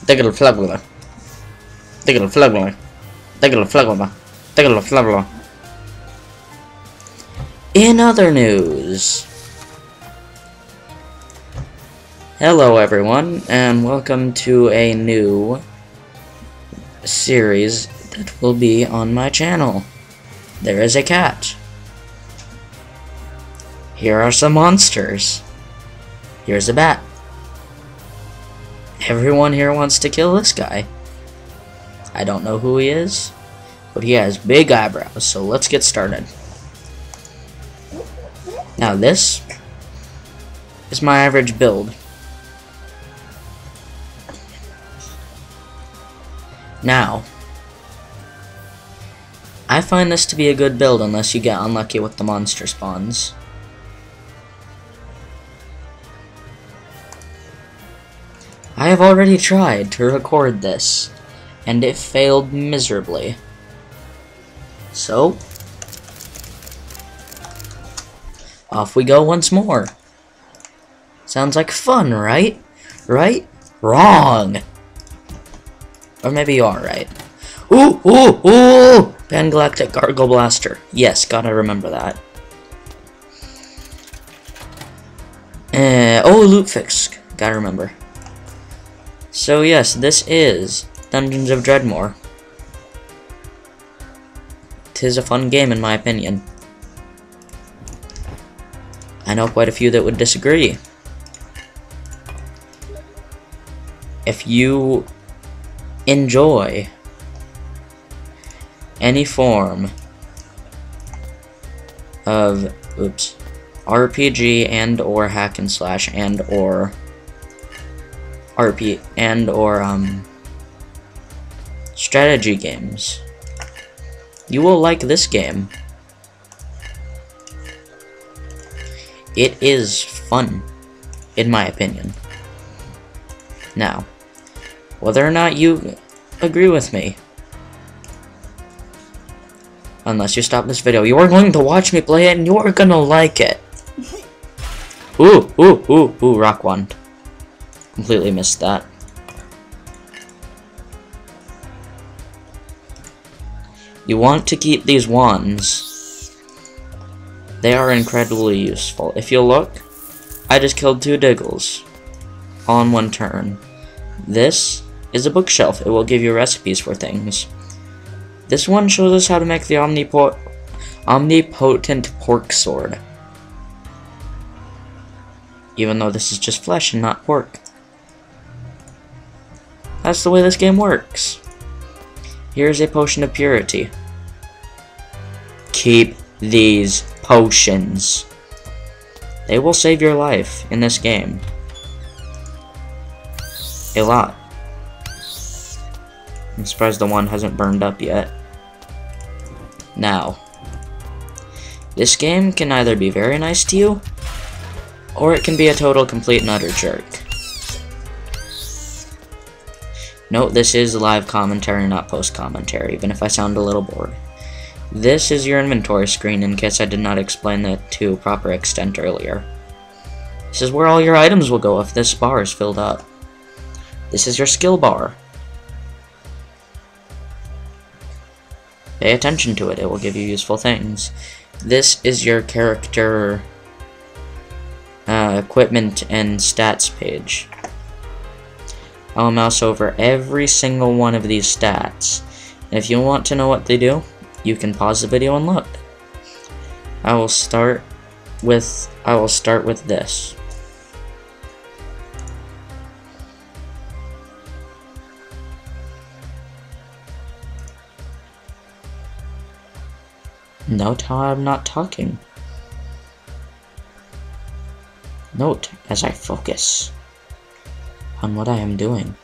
Take it a flagula. Take it a flagula. Take it a flagula. Take it a flagula. In other news, hello everyone, and welcome to a new series that will be on my channel. There is a cat. Here are some monsters. Here's a bat. Everyone here wants to kill this guy. I don't know who he is, but he has big eyebrows, so let's get started. Now this is my average build. Now, I find this to be a good build unless you get unlucky with the monster spawns. I have already tried to record this, and it failed miserably. So, off we go once more. Sounds like fun, right? Right? Wrong! Or maybe you are right. Ooh, ooh, ooh! Pan-Galactic Gargle Blaster. Yes, gotta remember that. Oh, Loot Fix. Gotta remember. So yes, this is Dungeons of Dredmor. Tis a fun game in my opinion. I know quite a few that would disagree. If you enjoy any form of RPG and or hack and slash and or strategy games, you will like this game. It is fun, in my opinion. Now, whether or not you agree with me, unless you stop this video, you are going to watch me play it and you are gonna like it. Ooh, ooh, ooh, ooh, rock wand. Completely missed that. You want to keep these wands. They are incredibly useful. If you look, I just killed 2 diggles all in one turn. This is a bookshelf. It will give you recipes for things. This one shows us how to make the omnipotent pork sword. Even though this is just flesh and not pork. That's the way this game works. Here's a potion of purity. Keep these potions. They will save your life in this game. A lot. I'm surprised the one hasn't burned up yet. Now, this game can either be very nice to you, or it can be a total, complete, and utter jerk. Note, this is live commentary, not post-commentary, even if I sound a little bored. This is your inventory screen, in case I did not explain that to proper extent earlier. This is where all your items will go if this bar is filled up. This is your skill bar. Pay attention to it, it will give you useful things. This is your character equipment and stats page. I'll mouse over every single one of these stats. And if you want to know what they do, you can pause the video and look. I will start with this. Note how I'm not talking. Note as I focus on what I am doing.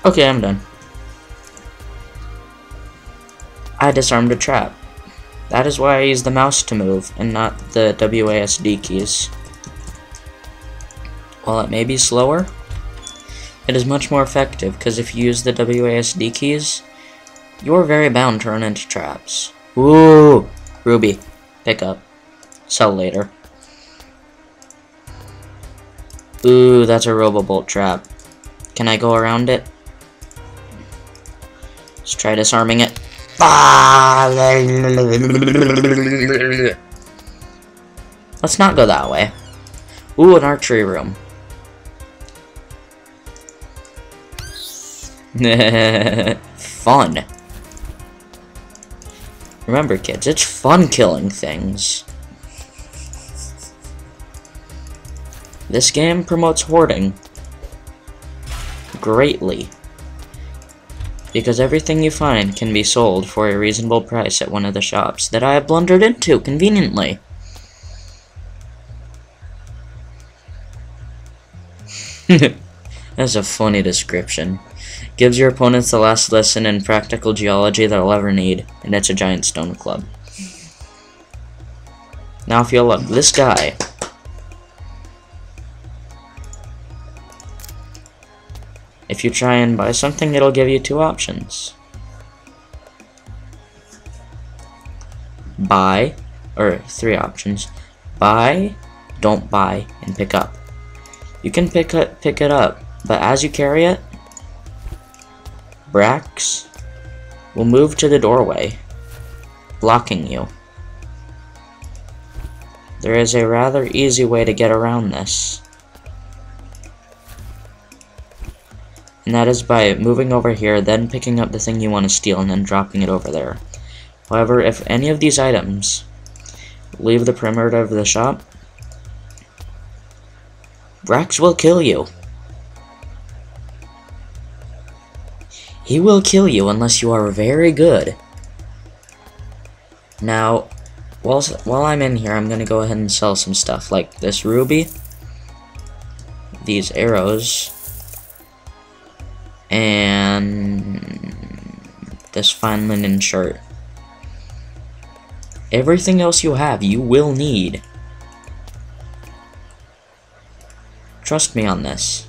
Okay, I'm done. I disarmed a trap. That is why I use the mouse to move, and not the WASD keys. While it may be slower, it is much more effective, because if you use the WASD keys, You're very bound to run into traps. Ooh! Ruby. Pick up. Sell later. Ooh, that's a Robobolt trap. Can I go around it? Let's try disarming it. Let's not go that way. Ooh, an archery room. Fun. Remember, kids, it's fun killing things. This game promotes hoarding greatly, because everything you find can be sold for a reasonable price at one of the shops that I have blundered into conveniently. That's a funny description. Gives your opponents the last lesson in practical geology they'll ever need, and it's a giant stone club. Now if you look, this guy. If you try and buy something, it'll give you two options. Buy, or three options. Buy, don't buy, and pick up. You can pick it up, but as you carry it, Brax will move to the doorway, blocking you. There is a rather easy way to get around this. And that is by moving over here, then picking up the thing you want to steal, and then dropping it over there. However, if any of these items leave the perimeter of the shop, Brax will kill you. He will kill you unless you are very good. Now, while I'm in here, I'm going to go ahead and sell some stuff, like this ruby, these arrows, and this fine linen shirt. Everything else you have, you will need. Trust me on this.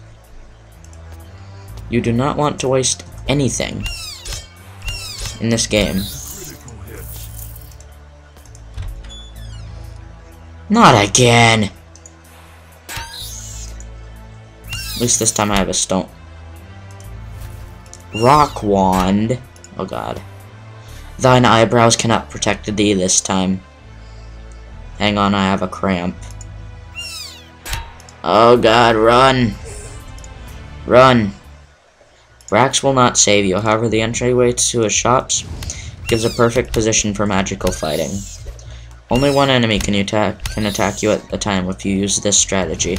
You do not want to waste anything in this game. Not again! At least this time I have a stone. Rock wand. Oh god. Thine eyebrows cannot protect thee this time. Hang on, I have a cramp. Oh god, run! Run! Brax will not save you, however the entryway to his shops gives a perfect position for magical fighting. Only one enemy can attack you at a time if you use this strategy.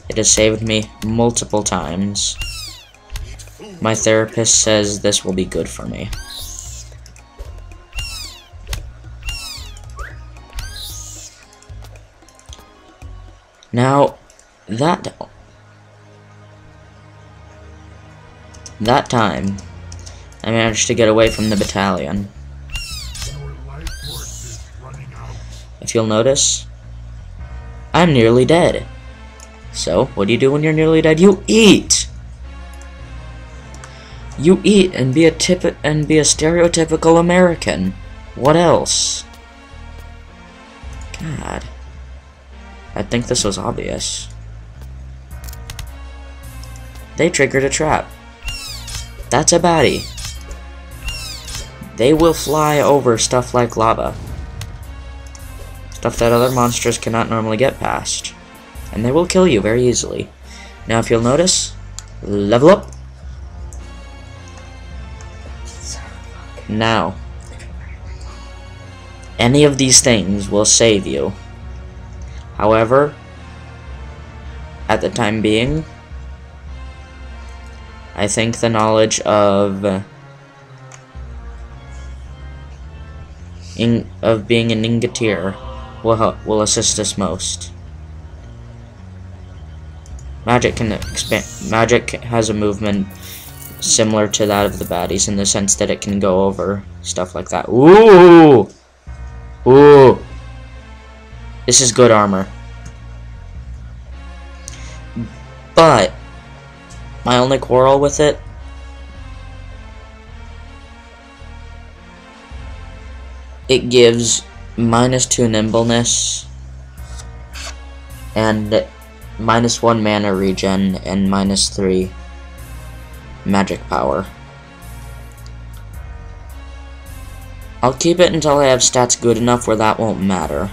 It has saved me multiple times. My therapist says this will be good for me. Now, that time, I managed to get away from the battalion. If you'll notice, I'm nearly dead. So, what do you do when you're nearly dead? You eat! You eat and be a stereotypical American. What else? God. I think this was obvious. They triggered a trap. That's a baddie. They will fly over stuff like lava. Stuff that other monsters cannot normally get past. And they will kill you very easily. Now if you'll notice, level up. Now, any of these things will save you. However, at the time being, I think the knowledge of being an ingoteer will assist us most. Magic has a movement similar to that of the baddies in the sense that it can go over stuff like that. Ooh! Ooh! This is good armor. But my only quarrel with it it gives -2 nimbleness and -1 mana regen and -3 magic power. I'll keep it until I have stats good enough where that won't matter.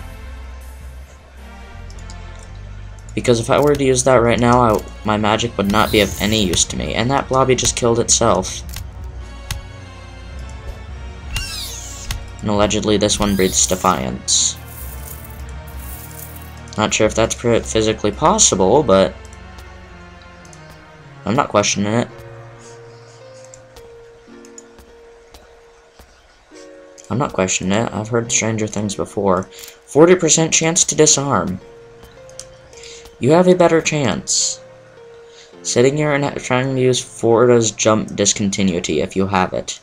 Because if I were to use that right now, my magic would not be of any use to me. And that blobby just killed itself. And allegedly this one breathes defiance. Not sure if that's physically possible, but I'm not questioning it. I'm not questioning it. I've heard stranger things before. 40% chance to disarm. You have a better chance. Sitting here and trying to use Forda's jump discontinuity if you have it.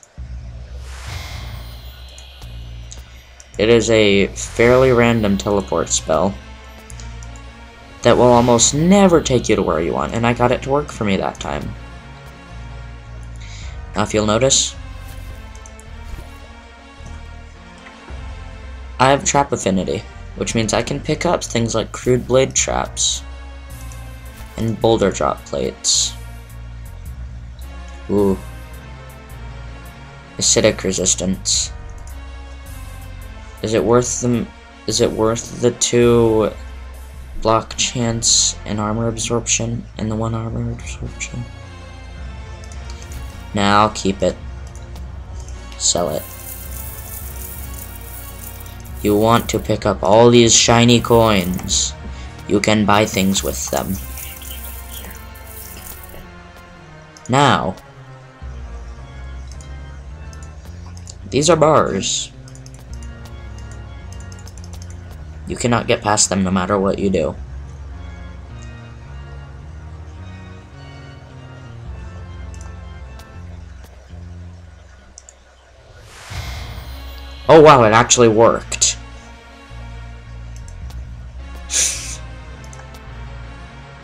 It is a fairly random teleport spell that will almost never take you to where you want, and I got it to work for me that time. Now if you'll notice, I have trap affinity, which means I can pick up things like crude blade traps and boulder drop plates. Ooh. Acidic resistance. Is it worth the 2 block chance and armor absorption and the 1 armor absorption? Now keep it. Sell it. You want to pick up all these shiny coins. You can buy things with them. Now, these are bars. You cannot get past them no matter what you do. Oh wow, it actually worked.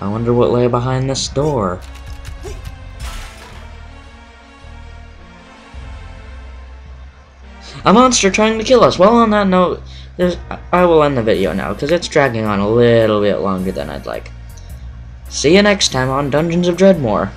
I wonder what lay behind this door. A monster trying to kill us. Well, on that note, I will end the video now, because it's dragging on a little bit longer than I'd like. See you next time on Dungeons of Dredmor.